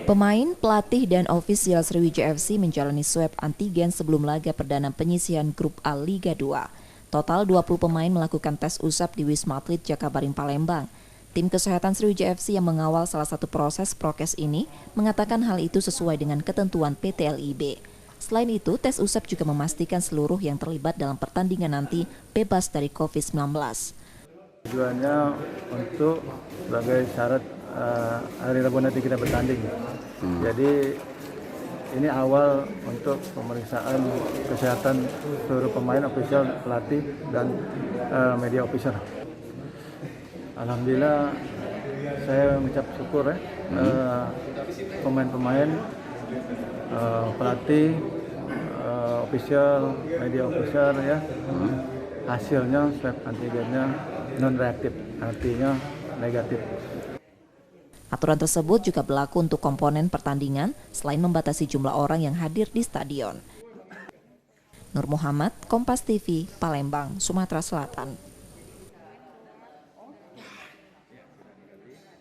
Pemain, pelatih, dan ofisial Sriwijaya FC menjalani swab antigen sebelum laga perdana penyisihan Grup A Liga 2. Total 20 pemain melakukan tes usap di Wisma Atlet Jakabaring Palembang. Tim kesehatan Sriwijaya FC yang mengawal salah satu proses prokes ini mengatakan hal itu sesuai dengan ketentuan PT LIB. Selain itu, tes usap juga memastikan seluruh yang terlibat dalam pertandingan nanti bebas dari COVID-19. Tujuannya untuk sebagai syarat hari Rabu nanti kita bertanding. Jadi ini awal untuk pemeriksaan kesehatan seluruh pemain, ofisial, pelatih, dan media official. Alhamdulillah saya mengucap syukur pemain-pemain, pelatih, official, media official ya. Hasilnya swab antigennya non reaktif, artinya negatif. Aturan tersebut juga berlaku untuk komponen pertandingan selain membatasi jumlah orang yang hadir di stadion. Nur Muhammad, Kompas TV, Palembang, Sumatera Selatan.